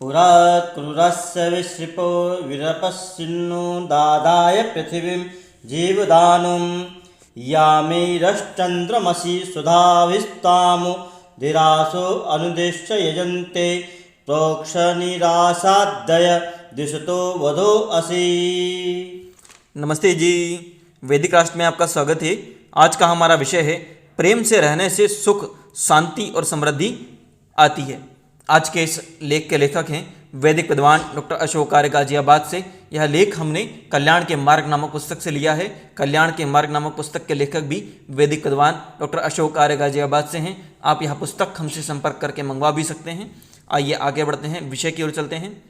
पुरा क्रूरस्य विसृपो विरपश्चिन्नो दादाय पृथिवीं जीवदानुं यामेरश्चन्द्रमसि सुधाविस्तामो धीरासो अनुदिश्य यजन्ते प्रोक्षनिरासादय दिशतो वधो असि। नमस्ते जी, वैदिक राष्ट्र में आपका स्वागत है। आज का हमारा विषय है प्रेम से रहने से सुख, शांति और समृद्धि आती है। आज के इस लेख के लेखक हैं वैदिक विद्वान डॉक्टर अशोक आर्य गाजियाबाद से। यह लेख हमने कल्याण के मार्ग नामक पुस्तक से लिया है। कल्याण के मार्ग नामक पुस्तक के लेखक भी वैदिक विद्वान डॉक्टर अशोक आर्य गाजियाबाद से हैं। आप यह पुस्तक हमसे संपर्क करके मंगवा भी सकते हैं। आइए आगे बढ़ते हैं, विषय की ओर चलते हैं।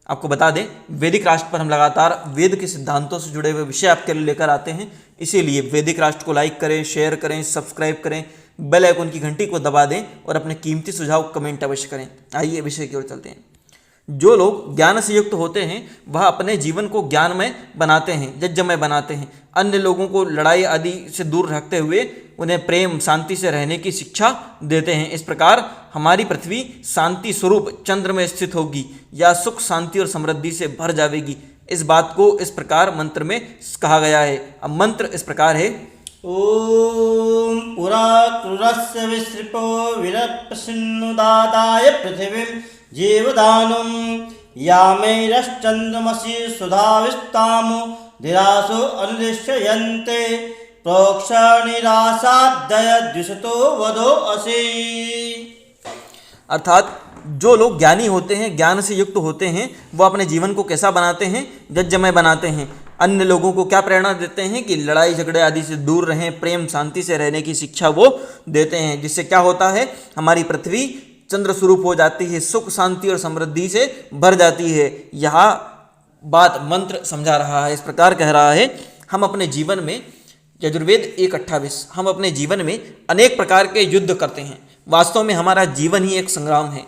आपको बता दें, वैदिक राष्ट्र पर हम लगातार वेद के सिद्धांतों से जुड़े हुए विषय आपके लिए लेकर आते हैं। इसीलिए वैदिक राष्ट्र को लाइक करें, शेयर करें, सब्सक्राइब करें, बेल आइकन की घंटी को दबा दें और अपने कीमती सुझाव कमेंट अवश्य करें। आइए विषय की ओर चलते हैं। जो लोग ज्ञान से युक्त होते हैं वह अपने जीवन को ज्ञानमय बनाते हैं, यज्ञमय बनाते हैं। अन्य लोगों को लड़ाई आदि से दूर रखते हुए उन्हें प्रेम शांति से रहने की शिक्षा देते हैं। इस प्रकार हमारी पृथ्वी शांति स्वरूप चंद्र में स्थित होगी या सुख शांति और समृद्धि से भर जाएगी। इस बात को इस प्रकार मंत्र में कहा गया है। अब मंत्र इस प्रकार है। ओम पुरा क्रूरस्य विसृपो विरपश्चिन्नुदादाय पृथिवीं जीवदानुं यामेरश्चन्द्रमसि सुधाविस्तामो धीरासो अनुदिश्यन्ते प्रोक्षनिरासादय द्विषतो वधो असि। अर्थात जो लोग ज्ञानी होते हैं, ज्ञान से युक्त होते हैं, वो अपने जीवन को कैसा बनाते हैं? यज्ञमय बनाते हैं। अन्य लोगों को क्या प्रेरणा देते हैं कि लड़ाई झगड़े आदि से दूर रहें, प्रेम शांति से रहने की शिक्षा वो देते हैं। जिससे क्या होता है? हमारी पृथ्वी चंद्र स्वरूप हो जाती है, सुख शांति और समृद्धि से भर जाती है। यह बात मंत्र समझा रहा है। इस प्रकार कह रहा है, हम अपने जीवन में, यजुर्वेद 1:28, हम अपने जीवन में अनेक प्रकार के युद्ध करते हैं। वास्तव में हमारा जीवन ही एक संग्राम है।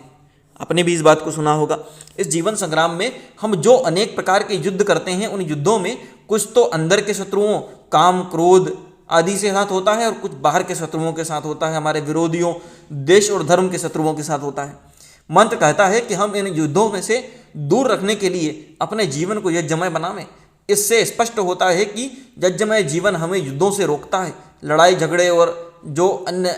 आपने भी इस बात को सुना होगा। इस जीवन संग्राम में हम जो अनेक प्रकार के युद्ध करते हैं, उन युद्धों में कुछ तो अंदर के शत्रुओं, काम क्रोध आदि से साथ होता है और कुछ बाहर के शत्रुओं के साथ होता है, हमारे विरोधियों, देश और धर्म के शत्रुओं के साथ होता है। मंत्र कहता है कि हम इन युद्धों में से दूर रखने के लिए अपने जीवन को यज्ञमय बनावें। इससे स्पष्ट होता है कि यज्ञमय जीवन हमें युद्धों से रोकता है। लड़ाई झगड़े और जो अन्य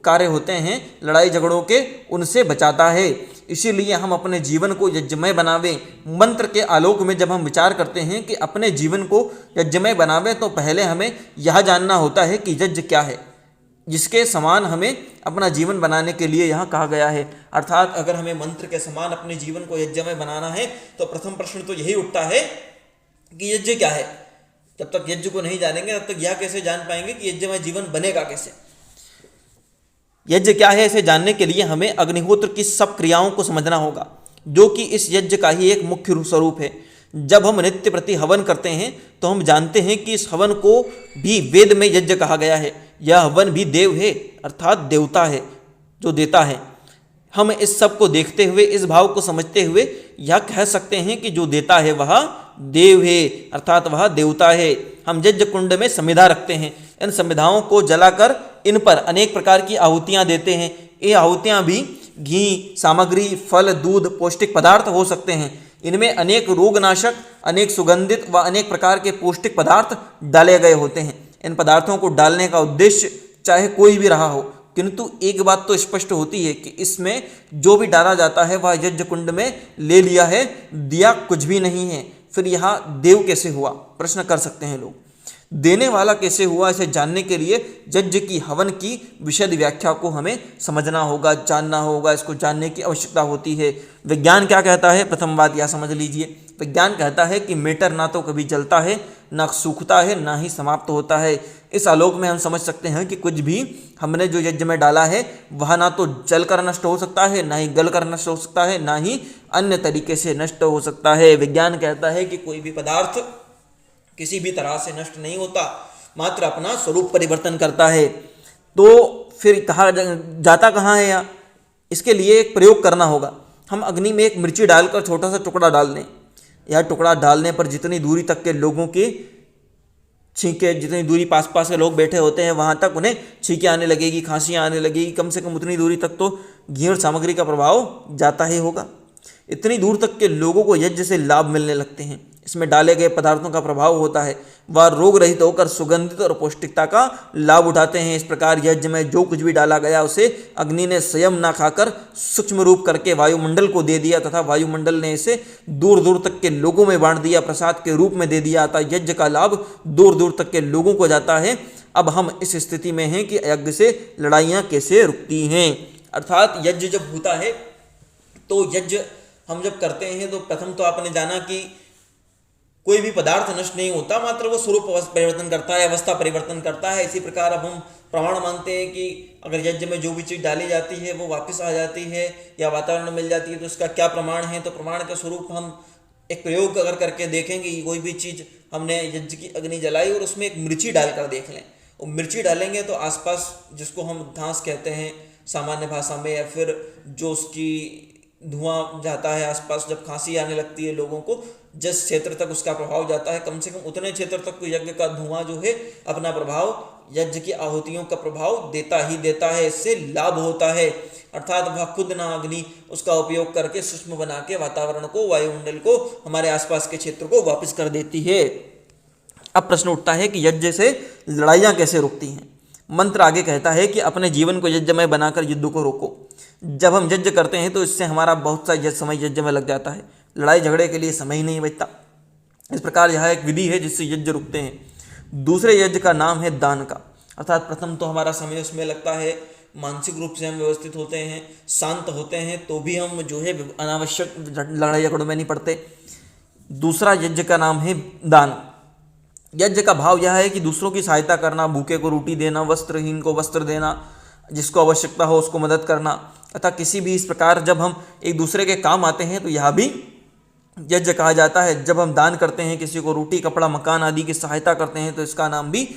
कार्य होते हैं लड़ाई झगड़ों के, उनसे बचाता है। इसीलिए हम अपने जीवन को यज्ञमय बनावें। मंत्र के आलोक में जब हम विचार करते हैं कि अपने जीवन को यज्ञमय बनावें, तो पहले हमें यह जानना होता है कि यज्ञ क्या है, जिसके समान हमें अपना जीवन बनाने के लिए यहाँ कहा गया है। अर्थात अगर हमें मंत्र के समान अपने जीवन को यज्ञमय बनाना है तो प्रथम प्रश्न तो यही उठता है कि यज्ञ क्या है। जब तक यज्ञ को नहीं जानेंगे तब तक यह कैसे जान पाएंगे कि यज्ञमय जीवन बनेगा कैसे। यज्ञ क्या है, इसे जानने के लिए हमें अग्निहोत्र की सब क्रियाओं को समझना होगा, जो कि इस यज्ञ का ही एक मुख्य स्वरूप है। जब हम नित्य प्रति हवन करते हैं तो हम जानते हैं कि इस हवन को भी वेद में यज्ञ कहा गया है। यह हवन भी देव है, अर्थात देवता है जो देता है। हम इस सब को देखते हुए, इस भाव को समझते हुए यह कह सकते हैं कि जो देता है वह देव है, अर्थात वह देवता है। हम यज्ञ कुंड में समिधा रखते हैं। इन समिधाओं को जलाकर इन पर अनेक प्रकार की आहुतियाँ देते हैं। ये आहुतियाँ भी घी, सामग्री, फल, दूध, पौष्टिक पदार्थ हो सकते हैं। इनमें अनेक रोगनाशक, अनेक सुगंधित व अनेक प्रकार के पौष्टिक पदार्थ डाले गए होते हैं। इन पदार्थों को डालने का उद्देश्य चाहे कोई भी रहा हो, किंतु एक बात तो स्पष्ट होती है कि इसमें जो भी डाला जाता है वह यज्ञ कुंड में ले लिया है, दिया कुछ भी नहीं है। फिर यहाँ देव कैसे हुआ, प्रश्न कर सकते हैं लोग। देने वाला कैसे हुआ, इसे जानने के लिए यज्ञ की, हवन की विशद व्याख्या को हमें समझना होगा, जानना होगा। इसको जानने की आवश्यकता होती है। विज्ञान क्या कहता है, प्रथम बात यह समझ लीजिए। विज्ञान कहता है कि मैटर ना तो कभी जलता है, ना सूखता है, ना ही समाप्त होता है। इस आलोक में हम समझ सकते हैं कि कुछ भी हमने जो यज्ञ में डाला है वह ना तो जल कर नष्ट हो सकता है, ना ही गल कर नष्ट हो सकता है, ना ही अन्य तरीके से नष्ट हो सकता है। विज्ञान कहता है कि कोई भी पदार्थ किसी भी तरह से नष्ट नहीं होता, मात्र अपना स्वरूप परिवर्तन करता है। तो फिर कहा जाता कहाँ है यहाँ? इसके लिए एक प्रयोग करना होगा। हम अग्नि में एक मिर्ची डालकर छोटा सा टुकड़ा डाल दें। यह टुकड़ा डालने पर जितनी दूरी तक के लोगों की छींके, जितनी दूरी पास पास के लोग बैठे होते हैं वहाँ तक उन्हें छींके आने लगेगी, खांसियाँ आने लगेगी। कम से कम उतनी दूरी तक तो घी और सामग्री का प्रभाव जाता ही होगा। इतनी दूर तक के लोगों को यज्ञ से लाभ मिलने लगते हैं। इसमें डाले गए पदार्थों का प्रभाव होता है, वह रोग रहित होकर सुगंधित और पौष्टिकता का लाभ उठाते हैं। इस प्रकार यज्ञ में जो कुछ भी डाला गया उसे अग्नि ने स्वयं ना खाकर सूक्ष्म रूप करके वायुमंडल को दे दिया तथा वायुमंडल ने इसे दूर दूर तक के लोगों में बांट दिया, प्रसाद के रूप में दे दिया। अतः यज्ञ का लाभ दूर दूर तक के लोगों को जाता है। अब हम इस स्थिति में हैं कि यज्ञ से लड़ाइयाँ कैसे रुकती हैं। अर्थात यज्ञ जब होता है तो यज्ञ हम जब करते हैं तो प्रथम तो आपने जाना कि कोई भी पदार्थ नष्ट नहीं होता, मात्र वो स्वरूप परिवर्तन करता है, अवस्था परिवर्तन करता है। इसी प्रकार अब हम प्रमाण मानते हैं कि अगर यज्ञ में जो भी चीज़ डाली जाती है वो वापस आ जाती है या वातावरण में मिल जाती है तो इसका क्या प्रमाण है। तो प्रमाण के स्वरूप हम एक प्रयोग अगर करके देखेंगे कि कोई भी चीज़ हमने यज्ञ की अग्नि जलाई और उसमें एक मिर्ची डालकर देख लें, और मिर्ची डालेंगे तो आसपास जिसको हम धांस कहते हैं सामान्य भाषा में, या फिर जो उसकी धुआं जाता है आसपास, जब खांसी आने लगती है लोगों को, जिस क्षेत्र तक उसका प्रभाव जाता है कम से कम उतने क्षेत्र तक तो यज्ञ का धुआं जो है अपना प्रभाव, यज्ञ की आहुतियों का प्रभाव देता ही देता है। इससे लाभ होता है, अर्थात वह खुद ना अग्नि उसका उपयोग करके सूक्ष्म बना के वातावरण को, वायुमंडल को, हमारे आसपास के क्षेत्र को वापस कर देती है। अब प्रश्न उठता है कि यज्ञ से लड़ाइयाँ कैसे रुकती हैं। मंत्र आगे कहता है कि अपने जीवन को यज्ञमय बनाकर युद्ध को रोको। जब हम यज्ञ करते हैं तो इससे हमारा बहुत सा समय यज्ञ में लग जाता है, लड़ाई झगड़े के लिए समय ही नहीं बचता। इस प्रकार यह एक विधि है जिससे यज्ञ रुकते हैं। दूसरे यज्ञ का नाम है दान का, अर्थात प्रथम तो हमारा समय उसमें लगता है, मानसिक रूप से हम व्यवस्थित होते हैं, शांत होते हैं, तो भी हम जो है अनावश्यक लड़ाई झगड़ों में नहीं पड़ते। दूसरा यज्ञ का नाम है दान। यज्ञ का भाव यह है कि दूसरों की सहायता करना, भूखे को रोटी देना, वस्त्रहीन को वस्त्र देना, जिसको आवश्यकता हो उसको मदद करना। अतः किसी भी इस प्रकार जब हम एक दूसरे के काम आते हैं तो यह भी यज्ञ कहा जाता है। जब हम दान करते हैं, किसी को रोटी, कपड़ा, मकान आदि की सहायता करते हैं तो इसका नाम भी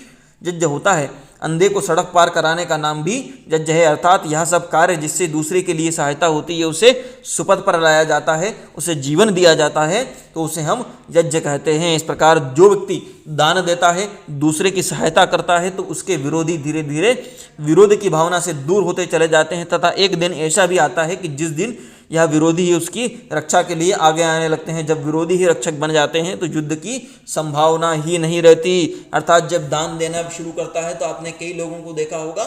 यज्ञ होता है। अंधे को सड़क पार कराने का नाम भी यज्ञ है, अर्थात यह सब कार्य जिससे दूसरे के लिए सहायता होती है उसे सुपथ पर लाया जाता है, उसे जीवन दिया जाता है, तो उसे हम यज्ञ कहते हैं। इस प्रकार जो व्यक्ति दान देता है, दूसरे की सहायता करता है, तो उसके विरोधी धीरे धीरे विरोध की भावना से दूर होते चले जाते हैं तथा एक दिन ऐसा भी आता है कि जिस दिन यह विरोधी ही उसकी रक्षा के लिए आगे आने लगते हैं। जब विरोधी ही रक्षक बन जाते हैं तो युद्ध की संभावना ही नहीं रहती। अर्थात जब दान देना शुरू करता है तो आपने कई लोगों को देखा होगा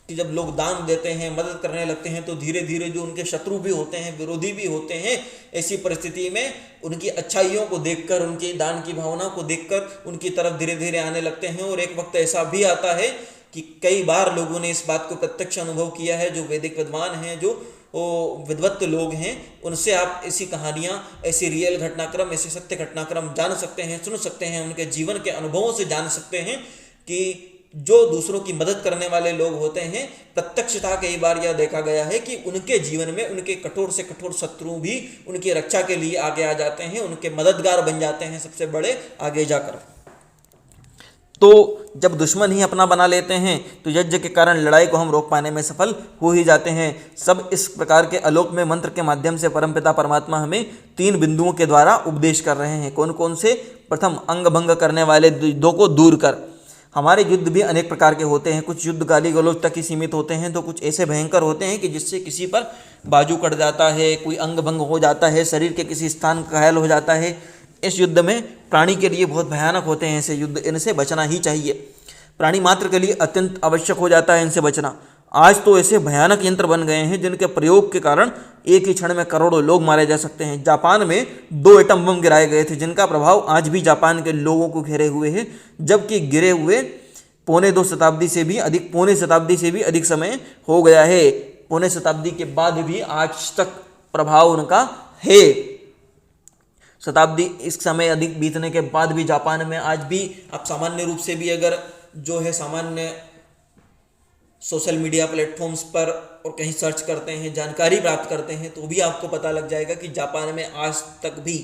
कि जब लोग दान देते हैं, मदद करने लगते हैं, तो धीरे धीरे जो उनके शत्रु भी होते हैं, विरोधी भी होते हैं, ऐसी परिस्थिति में उनकी अच्छाइयों को देखकर, उनके दान की भावना को देखकर उनकी तरफ धीरे धीरे आने लगते हैं। और एक वक्त ऐसा भी आता है कि कई बार लोगों ने इस बात को प्रत्यक्ष अनुभव किया है, जो वैदिक विद्वान हैं, जो विद्वत लोग हैं, उनसे आप ऐसी कहानियाँ, ऐसी रियल घटनाक्रम, ऐसे सत्य घटनाक्रम जान सकते हैं, सुन सकते हैं, उनके जीवन के अनुभवों से जान सकते हैं कि जो दूसरों की मदद करने वाले लोग होते हैं, प्रत्यक्षतः कई बार यह देखा गया है कि उनके जीवन में उनके कठोर से कठोर शत्रु भी उनकी रक्षा के लिए आगे आ जाते हैं, उनके मददगार बन जाते हैं सबसे बड़े आगे जाकर। तो जब दुश्मन ही अपना बना लेते हैं तो यज्ञ के कारण लड़ाई को हम रोक पाने में सफल हो ही जाते हैं। सब इस प्रकार के आलोक में मंत्र के माध्यम से परमपिता परमात्मा हमें 3 बिंदुओं के द्वारा उपदेश कर रहे हैं। कौन कौन से? प्रथम, अंग भंग करने वाले युद्धों को दूर कर। हमारे युद्ध भी अनेक प्रकार के होते हैं। कुछ युद्ध गाली गलौज तक ही सीमित होते हैं, तो कुछ ऐसे भयंकर होते हैं कि जिससे किसी पर बाजू कट जाता है, कोई अंग भंग हो जाता है, शरीर के किसी स्थान घायल हो जाता है। इस युद्ध में प्राणी के लिए बहुत भयानक होते हैं ऐसे युद्ध, इनसे बचना ही चाहिए। प्राणी मात्र के लिए अत्यंत आवश्यक हो जाता है इनसे बचना। आज तो ऐसे भयानक यंत्र बन गए हैं जिनके प्रयोग के कारण एक ही क्षण में करोड़ों लोग मारे जा सकते हैं। जापान में 2 एटम बम गिराए गए थे जिनका प्रभाव आज भी जापान के लोगों को घेरे हुए है, जबकि गिरे हुए पौने शताब्दी से भी अधिक समय हो गया है। पौने शताब्दी के बाद भी आज तक प्रभाव उनका है। शताब्दी इस समय अधिक बीतने के बाद भी जापान में आज भी आप सामान्य रूप से भी अगर जो है सामान्य सोशल मीडिया प्लेटफॉर्म्स पर और कहीं सर्च करते हैं, जानकारी प्राप्त करते हैं, तो भी आपको पता लग जाएगा कि जापान में आज तक भी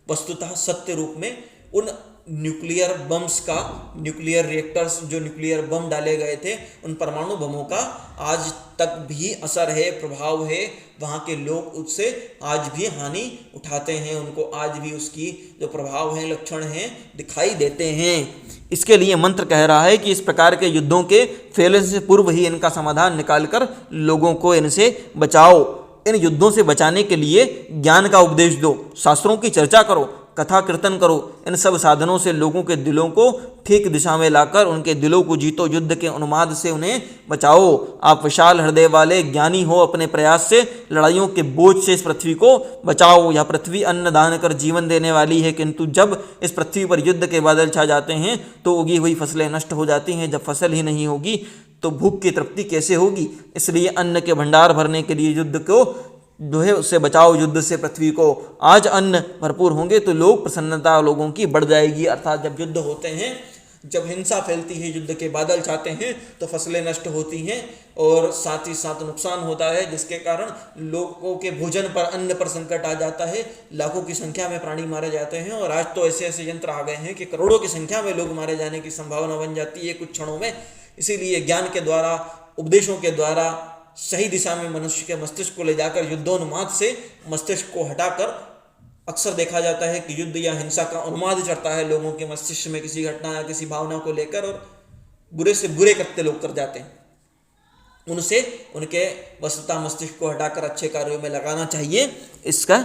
वस्तुतः सत्य रूप में उन न्यूक्लियर बम्स का, न्यूक्लियर रिएक्टर्स, जो न्यूक्लियर बम डाले गए थे, उन परमाणु बमों का आज तक भी असर है, प्रभाव है। वहाँ के लोग उससे आज भी हानि उठाते हैं, उनको आज भी उसकी जो प्रभाव है, लक्षण हैं, दिखाई देते हैं। इसके लिए मंत्र कह रहा है कि इस प्रकार के युद्धों के फैलने से पूर्व ही इनका समाधान निकालकर लोगों को इनसे बचाओ। इन युद्धों से बचाने के लिए ज्ञान का उपदेश दो, शास्त्रों की चर्चा करो, कथा कीर्तन करो। इन सब साधनों से लोगों के दिलों को ठीक दिशा में लाकर उनके दिलों को जीतो, युद्ध के उन्माद से उन्हें बचाओ। आप विशाल हृदय वाले ज्ञानी हो, अपने प्रयास से लड़ाइयों के बोझ से इस पृथ्वी को बचाओ। यह पृथ्वी अन्न दान कर जीवन देने वाली है, किंतु जब इस पृथ्वी पर युद्ध के बादल छा जाते हैं तो उगी हुई फसलें नष्ट हो जाती हैं। जब फसल ही नहीं होगी तो भूख की तृप्ति कैसे होगी? इसलिए अन्न के भंडार भरने के लिए युद्ध को जो है उससे बचाओ, युद्ध से पृथ्वी को। आज अन्न भरपूर होंगे तो लोग प्रसन्नता लोगों की बढ़ जाएगी। अर्थात जब युद्ध होते हैं, जब हिंसा फैलती है, युद्ध के बादल छाते हैं तो फसलें नष्ट होती हैं और साथ ही साथ नुकसान होता है, जिसके कारण लोगों के भोजन पर, अन्न पर संकट आ जाता है। लाखों की संख्या में प्राणी मारे जाते हैं और आज तो ऐसे ऐसे यंत्र आ गए हैं कि करोड़ों की संख्या में लोग मारे जाने की संभावना बन जाती है कुछ क्षणों में। इसीलिए ज्ञान के द्वारा, उपदेशों के द्वारा सही दिशा में मनुष्य के मस्तिष्क को ले जाकर युद्धोन्माद से मस्तिष्क को हटाकर, अक्सर देखा जाता है कि युद्ध या हिंसा का उन्माद चढ़ता है लोगों के मस्तिष्क में किसी घटना या किसी भावना को लेकर, और बुरे से बुरे कृत्य लोग कर जाते हैं। उनसे उनके वस्तुतः मस्तिष्क को हटाकर अच्छे कार्यों में लगाना चाहिए, इसका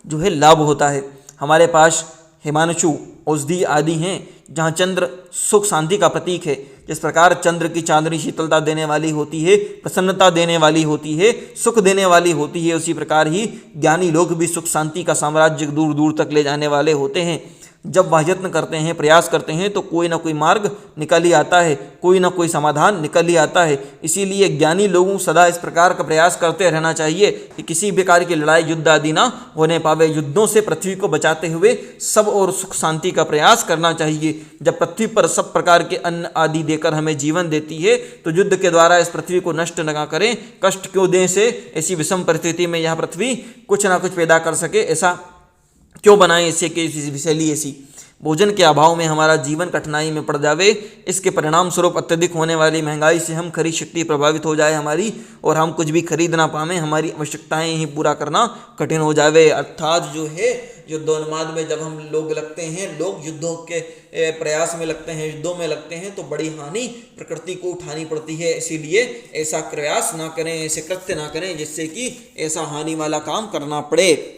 जो है लाभ होता है। हमारे पास हिमांशु, औषधि आदि हैं जहाँ चंद्र सुख शांति का प्रतीक है। जिस प्रकार चंद्र की चांदनी शीतलता देने वाली होती है, प्रसन्नता देने वाली होती है, सुख देने वाली होती है, उसी प्रकार ही ज्ञानी लोग भी सुख शांति का साम्राज्य दूर दूर तक ले जाने वाले होते हैं। जब वह यत्न करते हैं, प्रयास करते हैं तो कोई ना कोई मार्ग निकल ही आता है, कोई ना कोई समाधान निकल ही आता है। इसीलिए ज्ञानी लोगों को सदा इस प्रकार का प्रयास करते रहना चाहिए कि किसी प्रकार की लड़ाई युद्ध आदि ना होने पावे। युद्धों से पृथ्वी को बचाते हुए सब और सुख शांति का प्रयास करना चाहिए। जब पृथ्वी पर सब प्रकार के अन्न आदि देकर हमें जीवन देती है तो युद्ध के द्वारा इस पृथ्वी को नष्ट न करें, कष्ट क्यों दें से ऐसी विषम परिस्थिति में यह पृथ्वी कुछ ना कुछ पैदा कर सके, ऐसा क्यों बनाएं इससे कि विषैली ऐसी भोजन के अभाव में हमारा जीवन कठिनाई में पड़ जावे। इसके परिणाम स्वरूप अत्यधिक होने वाली महंगाई से हम खरीद शक्ति प्रभावित हो जाए हमारी, और हम कुछ भी खरीद ना पाएं, हमारी आवश्यकताएं ही पूरा करना कठिन हो जावे। अर्थात जो है युद्धोन्माद में जब हम लोग लगते हैं, लोग युद्धों के प्रयास में लगते हैं, युद्धों में लगते हैं तो बड़ी हानि प्रकृति को उठानी पड़ती है। इसीलिए ऐसा प्रयास ना करें, ऐसे कृत्य ना करें जिससे कि ऐसा हानि वाला काम करना पड़े।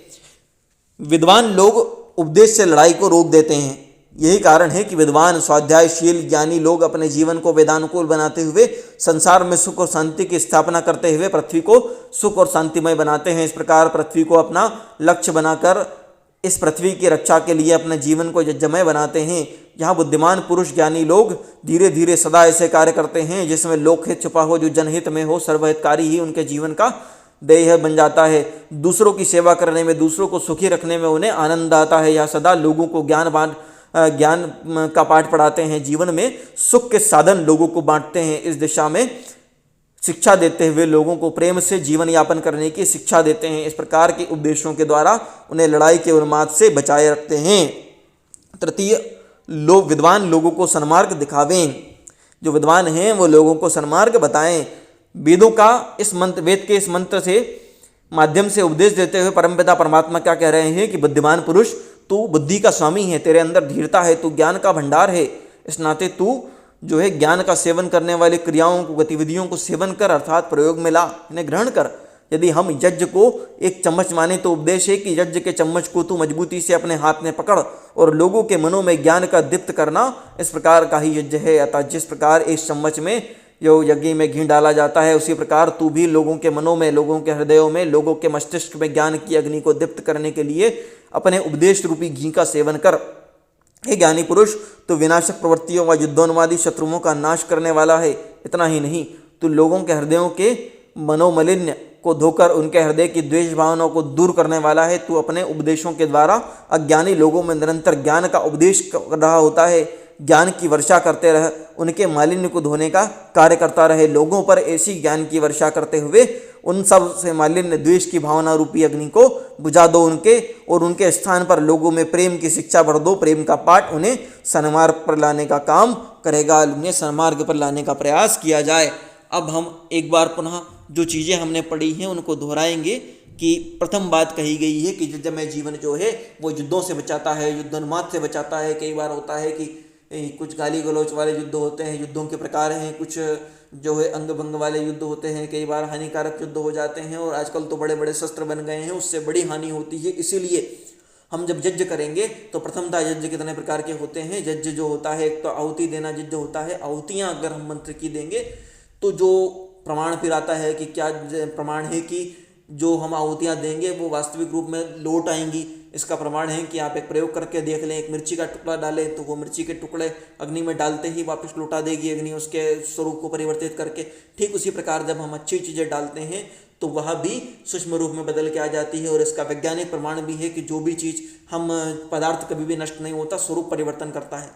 विद्वान लोग उपदेश से लड़ाई को रोक देते हैं। यही कारण है कि विद्वान, स्वाध्यायशील, ज्ञानी लोग अपने जीवन को वेदानुकूल बनाते हुए संसार में सुख और शांति की स्थापना करते हुए पृथ्वी को सुख और शांतिमय बनाते हैं। इस प्रकार पृथ्वी को अपना लक्ष्य बनाकर इस पृथ्वी की रक्षा के लिए अपने जीवन को यज्ञमय बनाते हैं। यहाँ बुद्धिमान पुरुष, ज्ञानी लोग धीरे धीरे सदा ऐसे कार्य करते हैं जिसमें लोकहित छुपा हो, जो जनहित में हो। सर्वहितकारी ही उनके जीवन का ध्येय बन जाता है। दूसरों की सेवा करने में, दूसरों को सुखी रखने में उन्हें आनंद आता है। यह सदा लोगों को ज्ञान का पाठ पढ़ाते हैं, जीवन में सुख के साधन लोगों को बांटते हैं। इस दिशा में शिक्षा देते हुए लोगों को प्रेम से जीवन यापन करने की शिक्षा देते हैं। इस प्रकार के उपदेशों के द्वारा उन्हें लड़ाई के उन्माद से बचाए रखते हैं। तृतीय, विद्वान लोगों को सन्मार्ग दिखावें। जो विद्वान हैं वो लोगों को सन्मार्ग बताएं। वेद के इस मंत्र से माध्यम से उपदेश देते हुए परमपिता परमात्मा क्या कह रहे हैं कि बुद्धिमान पुरुष, तू बुद्धि का स्वामी है, तेरे अंदर धीरता है, तू ज्ञान का भंडार है। इस नाते तू जो है ज्ञान का सेवन करने वाली क्रियाओं को, गतिविधियों को सेवन कर, अर्थात प्रयोग में ला, इन्हें ग्रहण कर। यदि हम यज्ञ को एक चम्मच माने तो उपदेश है कि यज्ञ के चम्मच को तू मजबूती से अपने हाथ में पकड़ और लोगों के मनों में ज्ञान का दीप्त करना, इस प्रकार का ही यज्ञ है। अतः जिस प्रकार इस चम्मच में जो यज्ञ में घी डाला जाता है, उसी प्रकार तू भी लोगों के मनों में, लोगों के हृदयों में, लोगों के मस्तिष्क में ज्ञान की अग्नि को दीप्त करने के लिए अपने उपदेश रूपी घी का सेवन कर। हे ज्ञानी पुरुष, तू विनाशक प्रवृत्तियों व युद्धोन्मादी शत्रुओं का नाश करने वाला है। इतना ही नहीं, तू लोगों के हृदयों के मनोमलिन्य को धोकर उनके हृदय की द्वेष भावनाओं को दूर करने वाला है। तू अपने उपदेशों के द्वारा अज्ञानी लोगों में निरंतर ज्ञान का उपदेश कर रहा होता है। ज्ञान की वर्षा करते रह, उनके मालिन्य को धोने का कार्य करता रहे। लोगों पर ऐसी ज्ञान की वर्षा करते हुए उन सब से मालिन्य, द्वेष की भावना रूपी अग्नि को बुझा दो उनके, और उनके स्थान पर लोगों में प्रेम की शिक्षा भर दो। प्रेम का पाठ उन्हें सन्मार्ग पर लाने का काम करेगा। उन्हें सन्मार्ग पर लाने का प्रयास किया जाए। अब हम एक बार पुनः जो चीज़ें हमने पढ़ी हैं उनको दोहराएंगे कि प्रथम बात कही गई है कि यज्ञमय जीवन जो है वो युद्धों से बचाता है, युद्धोन्माद से बचाता है। कई बार होता है कि कुछ गाली गलौच वाले युद्ध होते हैं, युद्धों के प्रकार हैं, कुछ जो है अंग भंग वाले युद्ध होते हैं, कई बार हानिकारक युद्ध हो जाते हैं और आजकल तो बड़े बड़े शस्त्र बन गए हैं, उससे बड़ी हानि होती है। इसीलिए हम जब यज्ञ करेंगे तो प्रथमतः यज्ञ कितने प्रकार के होते हैं। यज्ञ जो होता है, एक तो आहुति देना यज्ञ होता है। आहुतियाँ अगर हम मंत्र की देंगे तो जो प्रमाण फिर आता है कि क्या प्रमाण है कि जो हम आहुतियाँ देंगे वो वास्तविक रूप में लौट आएंगी। इसका प्रमाण है कि आप एक प्रयोग करके देख लें, एक मिर्ची का टुकड़ा डालें तो वो मिर्ची के टुकड़े अग्नि में डालते ही वापस लौटा देगी अग्नि, उसके स्वरूप को परिवर्तित करके। ठीक उसी प्रकार जब हम अच्छी चीज़ें डालते हैं तो वह भी सूक्ष्म रूप में बदल के आ जाती है। और इसका वैज्ञानिक प्रमाण भी है कि जो भी चीज़ हम पदार्थ कभी भी नष्ट नहीं होता, स्वरूप परिवर्तन करता है।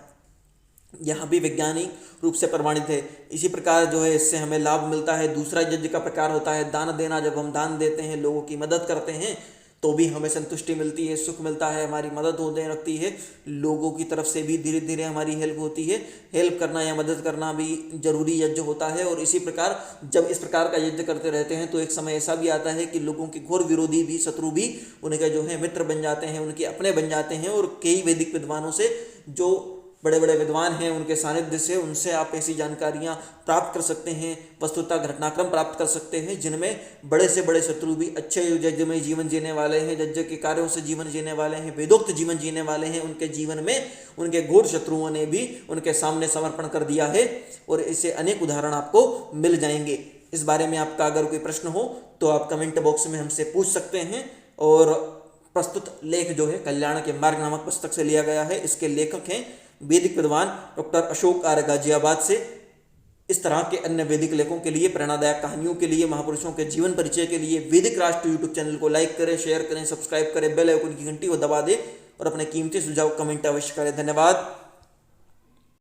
यह भी वैज्ञानिक रूप से प्रमाणित है। इसी प्रकार जो है इससे हमें लाभ मिलता है। दूसरा यज्ञ का प्रकार होता है दान देना। जब हम दान देते हैं, लोगों की मदद करते हैं तो भी हमें संतुष्टि मिलती है, सुख मिलता है, हमारी मदद होने लगती है। लोगों की तरफ से भी धीरे धीरे हमारी हेल्प होती है। हेल्प करना या मदद करना भी जरूरी यज्ञ होता है। और इसी प्रकार जब इस प्रकार का यज्ञ करते रहते हैं तो एक समय ऐसा भी आता है कि लोगों के घोर विरोधी भी, शत्रु भी उनके जो है मित्र बन जाते हैं, उनके अपने बन जाते हैं। और कई वैदिक विद्वानों से, जो बड़े बड़े विद्वान हैं, उनके सानिध्य से उनसे आप ऐसी जानकारियाँ प्राप्त कर सकते हैं, वस्तुतः घटनाक्रम प्राप्त कर सकते हैं जिनमें बड़े से बड़े शत्रु भी अच्छे यज्ञमय जीवन जीने वाले हैं, यज्ञ के कार्यों से जीवन जीने वाले हैं, वेदोक्त जीवन जीने वाले हैं। उनके जीवन में उनके घोर शत्रुओं ने भी उनके सामने समर्पण कर दिया है। और इससे अनेक उदाहरण आपको मिल जाएंगे। इस बारे में आपका अगर कोई प्रश्न हो तो आप कमेंट बॉक्स में हमसे पूछ सकते हैं। और प्रस्तुत लेख जो है कल्याण के मार्ग नामक पुस्तक से लिया गया है। इसके लेखक हैं वैदिक विद्वान डॉक्टर अशोक आर्य गाजियाबाद से। इस तरह के अन्य वैदिक लेखों के लिए, प्रेरणादायक कहानियों के लिए, महापुरुषों के जीवन परिचय के लिए वैदिक राष्ट्र यूट्यूब चैनल को लाइक करें, शेयर करें, सब्सक्राइब करें, बेल आइकन की घंटी को दबा दें और अपने कीमती सुझाव कमेंट अवश्य करें। धन्यवाद।